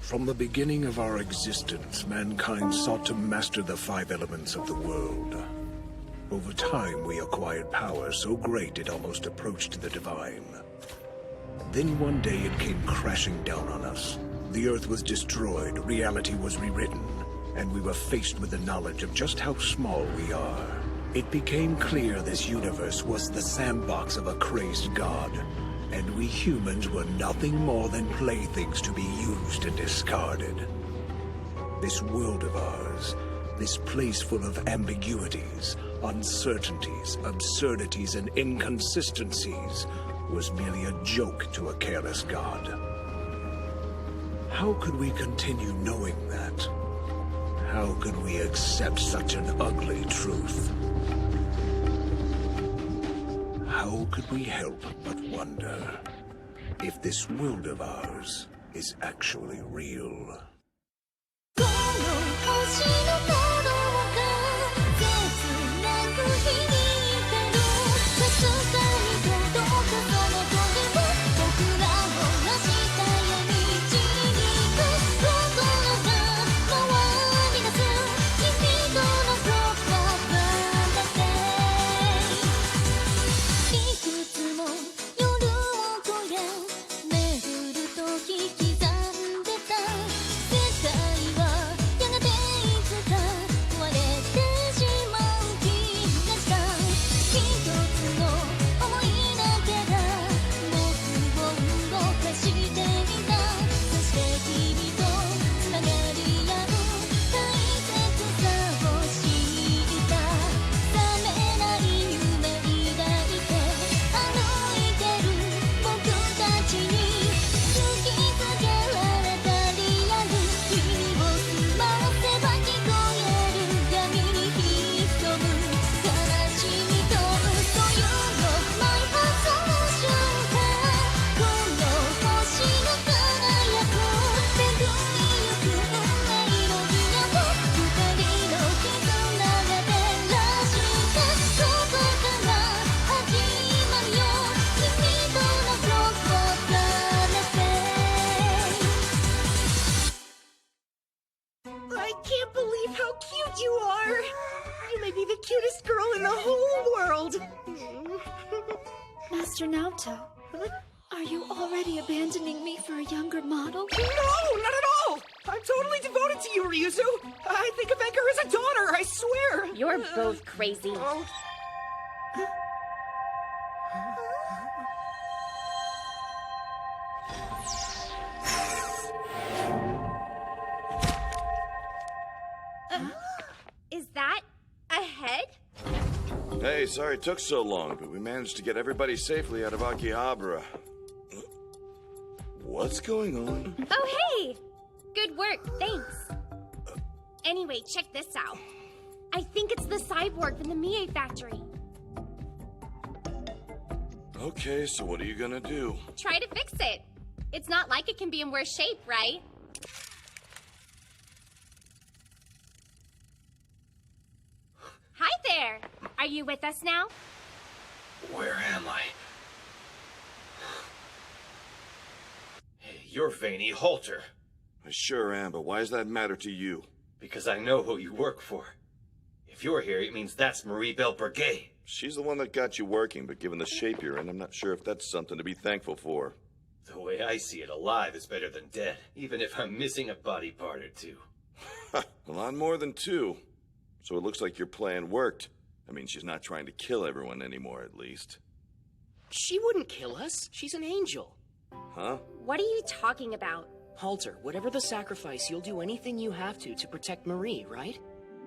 From the beginning of our existence, mankind sought to master the 5 elements of the world. Over time, we acquired power so great it almost approached the divine. Then one day it came crashing down on us. The Earth was destroyed, reality was rewritten, and we were faced with the knowledge of just how small we are. It became clear this universe was the sandbox of a crazed god, and we humans were nothing more than playthings to be used and discarded. This world of ours, this place full of ambiguities, uncertainties, absurdities, and inconsistencies, was merely a joke to a careless god. How could we continue knowing that? How could we accept such an ugly truth? How could we help but wonder if this world of ours is actually real? I can't believe how cute you are! You may be the cutest girl in the whole world! Master Naoto, are you already abandoning me for a younger model? No, not at all! I'm totally devoted to you, Ryuzu! I think of Edgar as a daughter, I swear! You're both crazy. Is that a head? Hey, sorry it took so long, but we managed to get everybody safely out of Akihabara. What's going on? Oh, hey! Good work, thanks. Anyway, check this out. I think it's the cyborg from the Mie factory. Okay, so what are you gonna do? Try to fix it. It's not like it can be in worse shape, right? Hi there! Are you with us now? Where am I? Hey, you're Veiny Halter. I sure am, but why does that matter to you? Because I know who you work for. If you're here, it means that's Marie Belle Breguet. She's the one that got you working, but given the shape you're in, I'm not sure if that's something to be thankful for. The way I see it, alive is better than dead, even if I'm missing a body part or two. A lot more than 2. So it looks like your plan worked. I mean, she's not trying to kill everyone anymore, at least. She wouldn't kill us. She's an angel. Huh? What are you talking about? Halter, whatever the sacrifice, you'll do anything you have to protect Marie, right?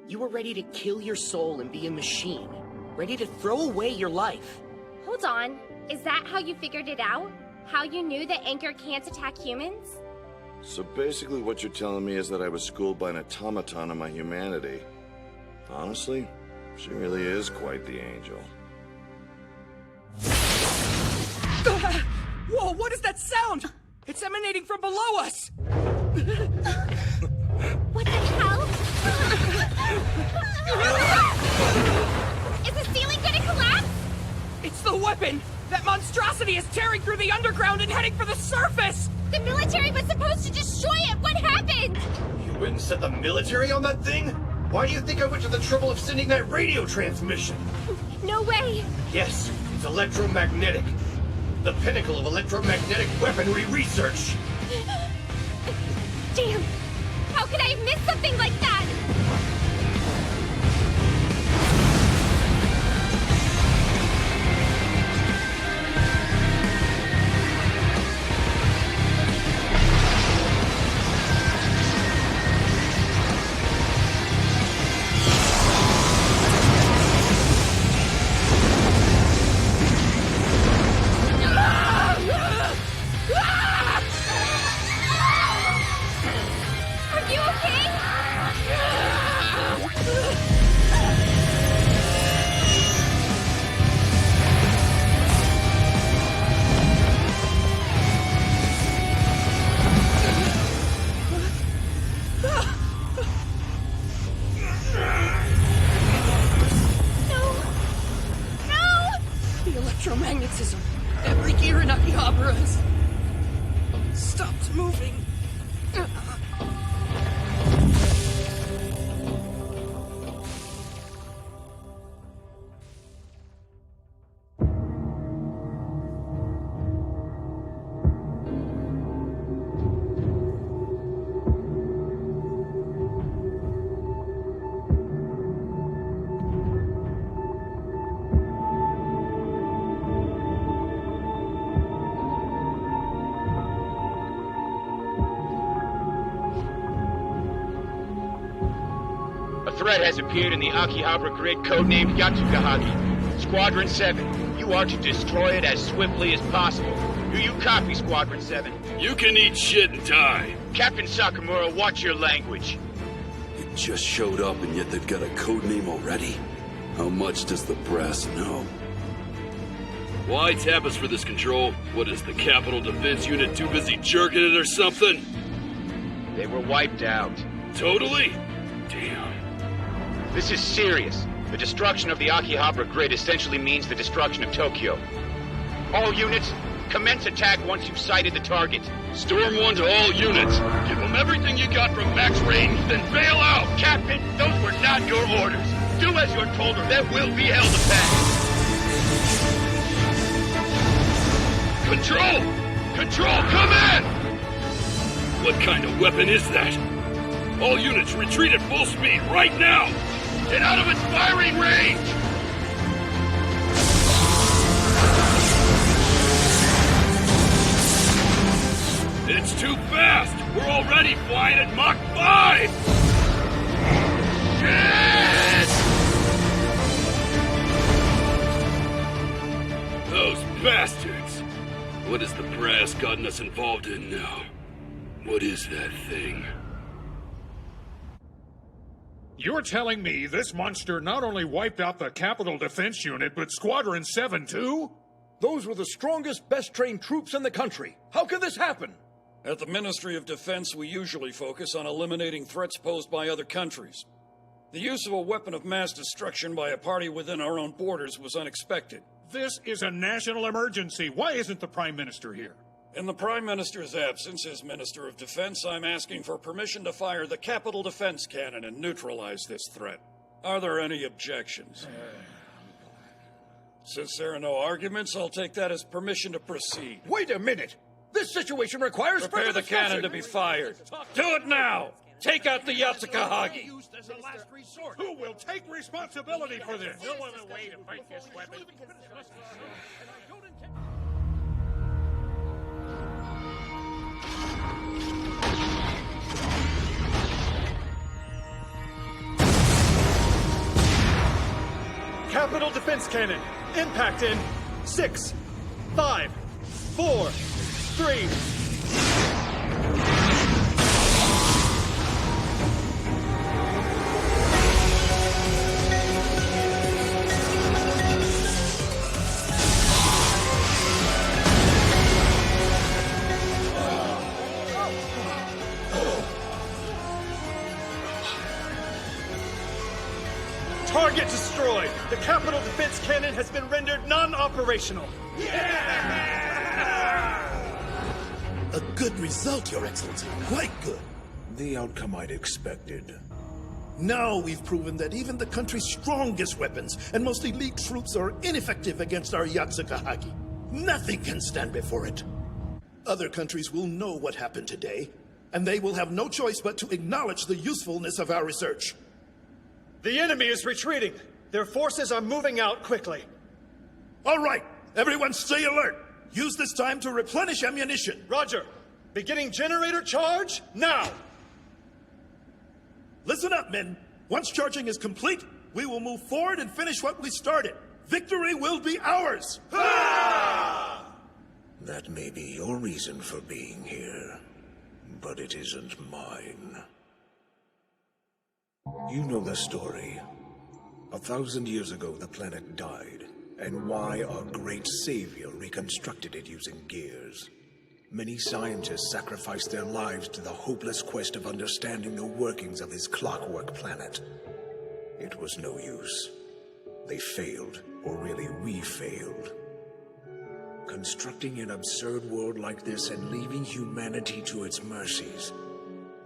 You were ready to kill your soul and be a machine. Ready to throw away your life. Hold on. Is that how you figured it out? How you knew that Anchor can't attack humans? So basically what you're telling me is that I was schooled by an automaton of my humanity. Honestly, she really is quite the angel. Whoa, what is that sound? It's emanating from below us! What the hell? Is the ceiling gonna collapse? It's the weapon! That monstrosity is tearing through the underground and heading for the surface! The military was supposed to destroy it! What happened? military on that thing? Why do you think I went to the trouble of sending that radio transmission? No way! Yes, it's electromagnetic. The pinnacle of electromagnetic weaponry research. Damn! How could I have missed something like that? Are you okay? No! No! The electromagnetism. Every gear in Akihabara has stopped moving. A threat has appeared in the Akihabara grid codenamed Yatsukahagi. Squadron 7, you are to destroy it as swiftly as possible. Do you copy, Squadron 7? You can eat shit and die. Captain Sakamura, watch your language. It just showed up and yet they've got a code name already? How much does the brass know? Why tap us for this, Control? What is the Capital Defense Unit too busy jerking it or something? They were wiped out. Totally? Damn. This is serious. The destruction of the Akihabara grid essentially means the destruction of Tokyo. All units, commence attack once you've sighted the target. Storm 1 to all units. Give them everything you got from max range, then bail out! Captain, those were not your orders. Do as you're told or there will be hell to pay. Control! Control, come in! What kind of weapon is that? All units retreat at full speed right now! Get out of its firing range! It's too fast! We're already flying at Mach 5! Shit! Those bastards! What has the brass gotten us involved in now? What is that thing? You're telling me this monster not only wiped out the Capital Defense Unit, but Squadron 7 too? Those were the strongest, best-trained troops in the country. How could this happen? At the Ministry of Defense, we usually focus on eliminating threats posed by other countries. The use of a weapon of mass destruction by a party within our own borders was unexpected. This is a national emergency. Why isn't the Prime Minister here? In the Prime Minister's absence as Minister of Defense, I'm asking for permission to fire the Capital Defense Cannon and neutralize this threat. Are there any objections? Since there are no arguments, I'll take that as permission to proceed. Wait a minute! This situation requires Prepare the cannon to be fired. Do it now! Take out the Yatsukahagi! Who will take responsibility for this? No other way to fight this weapon. Capital Defense Cannon. Impact in 6, 5, 4, 3. Target destroyed! The Capital Defense Cannon has been rendered non-operational. A good result, Your Excellency. Quite good. The outcome I'd expected. Now we've proven that even the country's strongest weapons and most elite troops are ineffective against our Yatsukahagi. Nothing can stand before it. Other countries will know what happened today, and they will have no choice but to acknowledge the usefulness of our research. The enemy is retreating. Their forces are moving out quickly. All right, everyone stay alert. Use this time to replenish ammunition. Roger. Beginning generator charge now. Listen up, men. Once charging is complete, we will move forward and finish what we started. Victory will be ours! That may be your reason for being here, but it isn't mine. You know the story. 1,000 years ago, the planet died, and why our great savior reconstructed it using gears. Many scientists sacrificed their lives to the hopeless quest of understanding the workings of his clockwork planet. It was no use. They failed, or really we failed. Constructing an absurd world like this and leaving humanity to its mercies.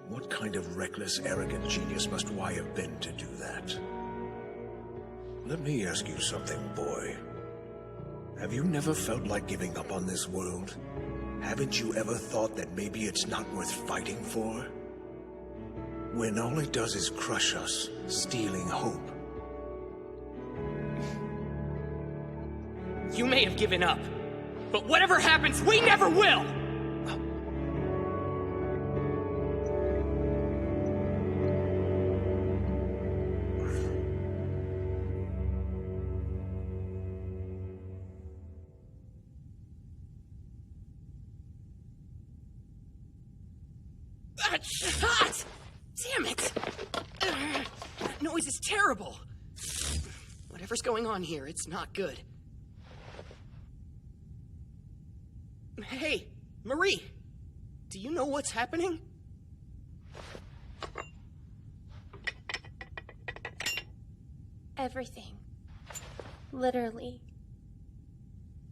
What kind of reckless, arrogant genius must Y have been to do that? Let me ask you something, boy. Have you never felt like giving up on this world? Haven't you ever thought that maybe it's not worth fighting for? When all it does is crush us, stealing hope. You may have given up, but whatever happens, we never will! That's hot! Damn it! That noise is terrible! Whatever's going on here, it's not good. Hey, Marie! Do you know what's happening? Everything. Literally.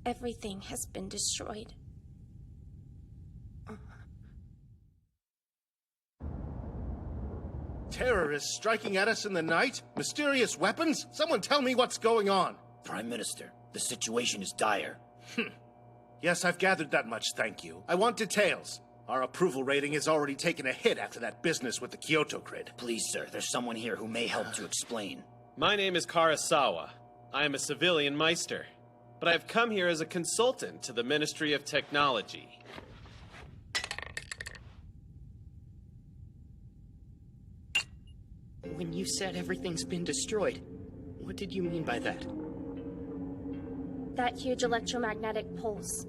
Everything has been destroyed. Terrorists striking at us in the night? Mysterious weapons? Someone tell me what's going on. Prime Minister, the situation is dire. Yes, I've gathered that much, thank you. I want details. Our approval rating has already taken a hit after that business with the Kyoto grid. Please, sir, there's someone here who may help to explain. My name is Karasawa. I am a civilian Meister, but I've come here as a consultant to the Ministry of Technology. When you said everything's been destroyed, what did you mean by that? That huge electromagnetic pulse.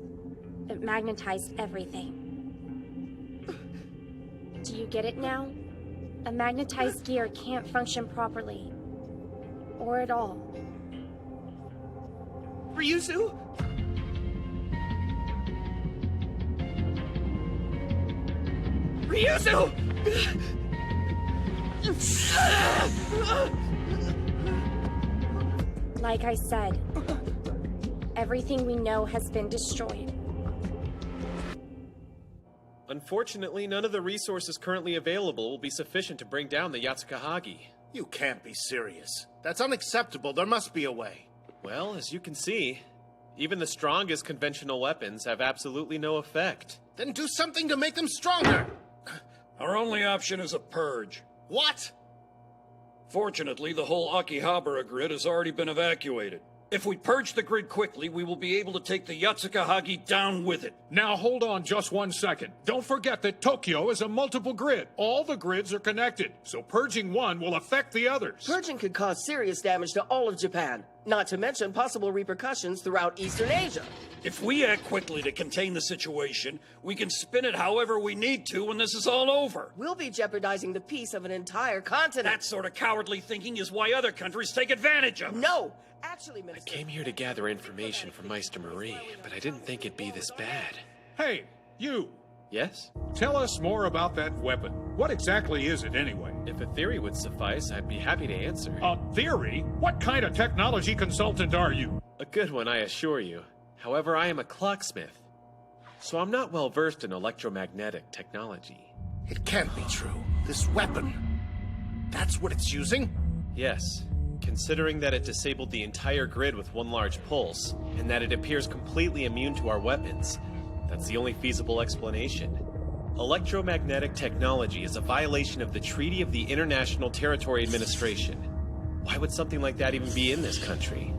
It magnetized everything. Do you get it now? A magnetized gear can't function properly. Or at all. Ryuzu? Ryuzu! Like I said, everything we know has been destroyed. Unfortunately, none of the resources currently available will be sufficient to bring down the Yatsukahagi. You can't be serious. That's unacceptable. There must be a way. Well, as you can see, even the strongest conventional weapons have absolutely no effect. Then do something to make them stronger! Our only option is a purge. What? Fortunately, the whole Akihabara grid has already been evacuated. If we purge the grid quickly, we will be able to take the Yatsukahagi down with it. Now hold on just 1 second. Don't forget that Tokyo is a multiple grid. All the grids are connected, so purging one will affect the others. Purging could cause serious damage to all of Japan, not to mention possible repercussions throughout Eastern Asia. If we act quickly to contain the situation, we can spin it however we need to when this is all over. We'll be jeopardizing the peace of an entire continent. That sort of cowardly thinking is why other countries take advantage of it. No! Actually, Minister... I came here to gather information from Meister Marie, but I didn't think it'd be this bad. Hey, you! Yes? Tell us more about that weapon. What exactly is it, anyway? If a theory would suffice, I'd be happy to answer. A theory? What kind of technology consultant are you? A good one, I assure you. However, I am a clocksmith, so I'm not well versed in electromagnetic technology. It can't be true. This weapon. That's what it's using? Yes. Considering that it disabled the entire grid with one large pulse, and that it appears completely immune to our weapons, that's the only feasible explanation. Electromagnetic technology is a violation of the Treaty of the International Territory Administration. Why would something like that even be in this country?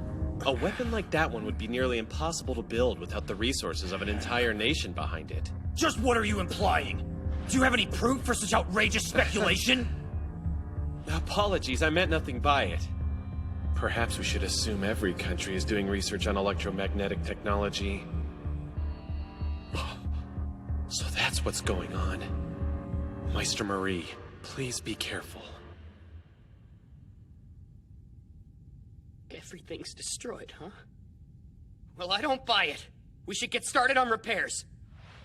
A weapon like that one would be nearly impossible to build without the resources of an entire nation behind it. Just what are you implying? Do you have any proof for such outrageous speculation? Apologies, I meant nothing by it. Perhaps we should assume every country is doing research on electromagnetic technology. So that's what's going on. Meister Marie, please be careful. Everything's destroyed, huh? Well, I don't buy it. We should get started on repairs.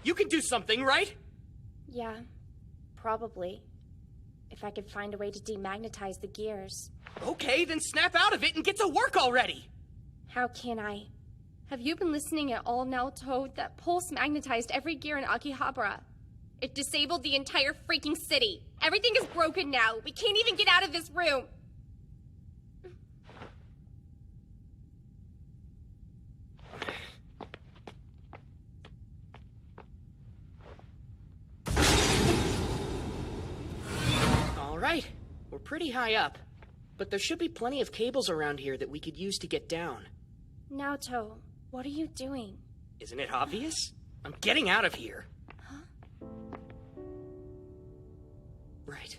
You can do something, right? Yeah, probably. If I could find a way to demagnetize the gears. Okay, then snap out of it and get to work already! How can I? Have you been listening at all now, Toad? That pulse magnetized every gear in Akihabara. It disabled the entire freaking city. Everything is broken now. We can't even get out of this room. Alright, we're pretty high up. But there should be plenty of cables around here that we could use to get down. Naoto, what are you doing? Isn't it obvious? I'm getting out of here. Huh? Right.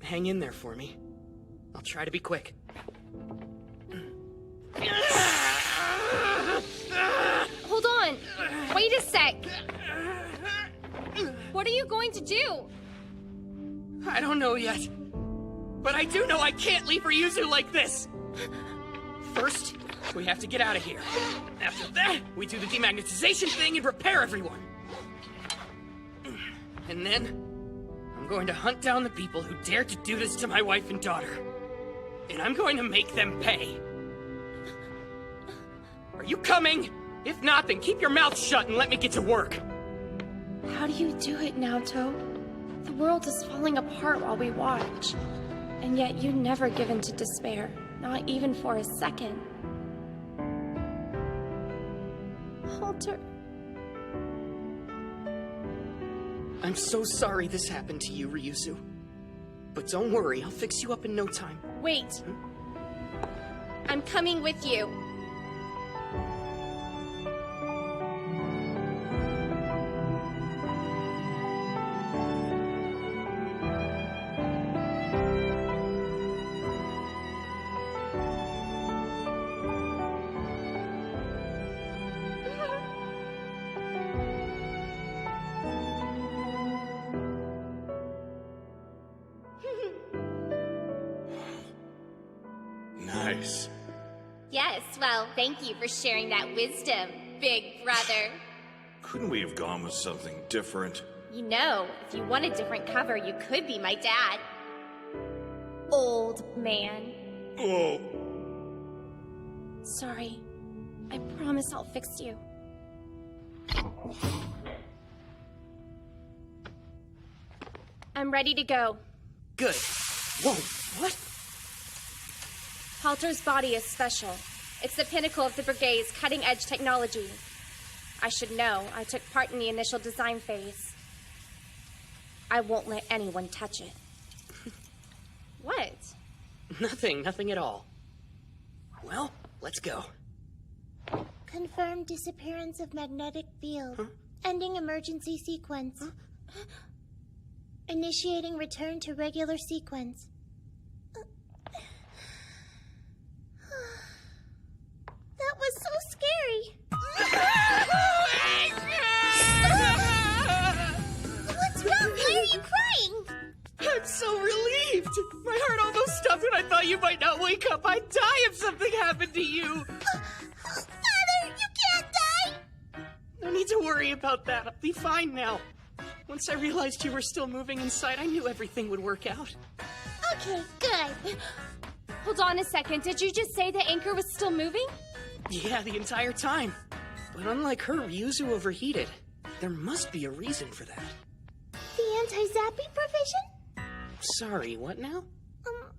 Hang in there for me. I'll try to be quick. Hold on! Wait a sec! What are you going to do? I don't know yet. But I do know I can't leave Ryuzu like this! First, we have to get out of here. After that, we do the demagnetization thing and repair everyone. And then, I'm going to hunt down the people who dared to do this to my wife and daughter. And I'm going to make them pay. Are you coming? If not, then keep your mouth shut and let me get to work. How do you do it, Naoto? The world is falling apart while we watch. And yet you never give in to despair, not even for a second. Halter. I'm so sorry this happened to you, Ryuzu. But don't worry, I'll fix you up in no time. Wait. I'm coming with you. Nice. Yes, well, thank you for sharing that wisdom, big brother. Couldn't we have gone with something different? You know, if you want a different cover, you could be my dad. Old man. Oh. Sorry. I promise I'll fix you. I'm ready to go. Good. Whoa, what? Halter's body is special. It's the pinnacle of the Brigade's cutting-edge technology. I should know. I took part in the initial design phase. I won't let anyone touch it. What? Nothing at all. Well, let's go. Confirmed disappearance of magnetic field. Ending emergency sequence. Initiating return to regular sequence. That was so scary. What's wrong? Why are you crying? I'm so relieved. My heart almost stopped when I thought you might not wake up. I'd die if something happened to you. Father, you can't die. No need to worry about that. I'll be fine now. Once I realized you were still moving inside, I knew everything would work out. Okay, good. Hold on a second. Did you just say the anchor was still moving? Yeah, the entire time. But unlike her, Ryuzu overheated. There must be a reason for that. The anti-zapping provision? Sorry, what now?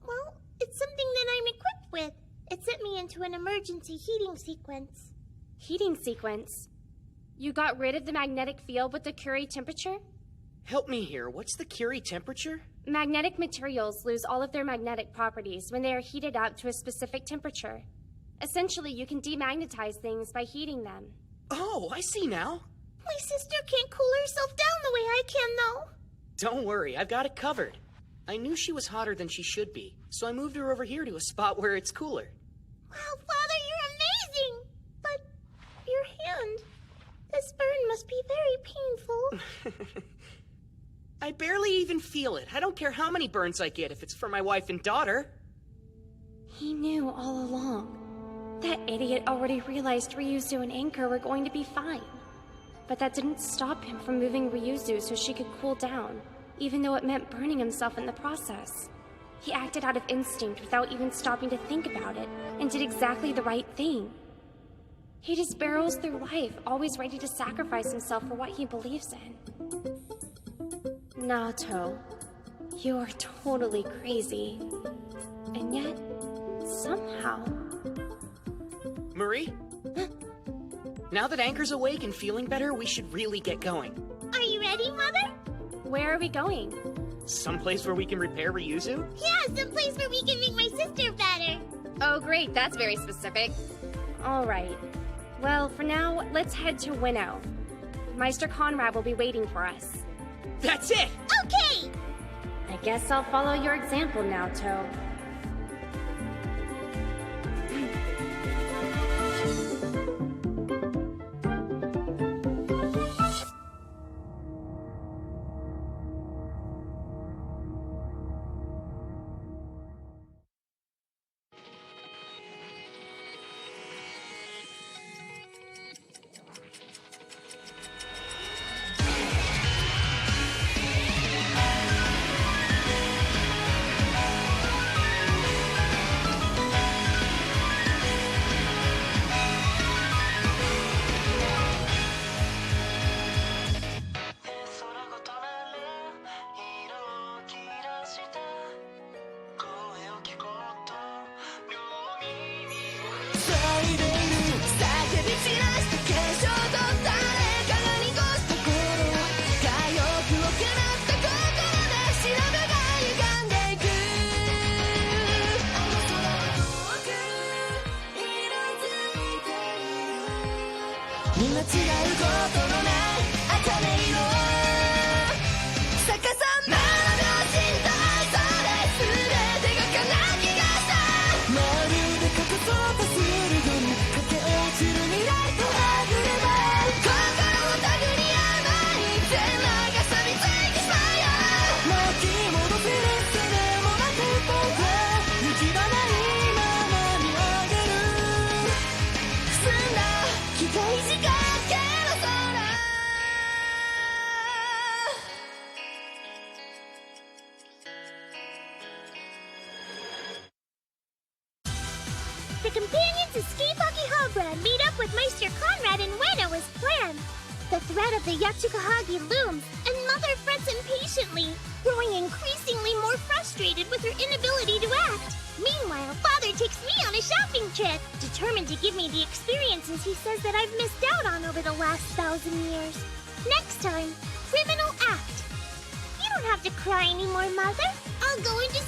Well, it's something that I'm equipped with. It sent me into an emergency heating sequence. Heating sequence? You got rid of the magnetic field with the Curie temperature? Help me here, what's the Curie temperature? Magnetic materials lose all of their magnetic properties when they are heated up to a specific temperature. Essentially, you can demagnetize things by heating them. Oh, I see now. My sister can't cool herself down the way I can, though. Don't worry, I've got it covered. I knew she was hotter than she should be, so I moved her over here to a spot where it's cooler. Wow, Father, you're amazing! But your hand... This burn must be very painful. I barely even feel it. I don't care how many burns I get if it's for my wife and daughter. He knew all along. That idiot already realized Ryuzu and Anchor were going to be fine. But that didn't stop him from moving Ryuzu so she could cool down, even though it meant burning himself in the process. He acted out of instinct without even stopping to think about it, and did exactly the right thing. He just barrels through life, always ready to sacrifice himself for what he believes in. Naoto, you are totally crazy. And yet, somehow... Marie? Now that Anchor's awake and feeling better, we should really get going. Are you ready, Mother? Where are we going? Someplace where we can repair Ryuzu? Yeah, someplace where we can make my sister better. Oh great, that's very specific. Alright. Well, for now, let's head to Winnow. Meister Conrad will be waiting for us. That's it! Okay! I guess I'll follow your example, Naoto. The companions escape Akihabara and meet up with Meister Conrad in Ueno as planned. The threat of the Yatsukahagi looms, and Mother frets impatiently, growing increasingly more frustrated with her inability to act. Meanwhile, Father takes me on a shopping trip, determined to give me the experiences he says that I've missed out on over the last 1,000 years. Next time, Criminal Act. You don't have to cry anymore, Mother. I'll go into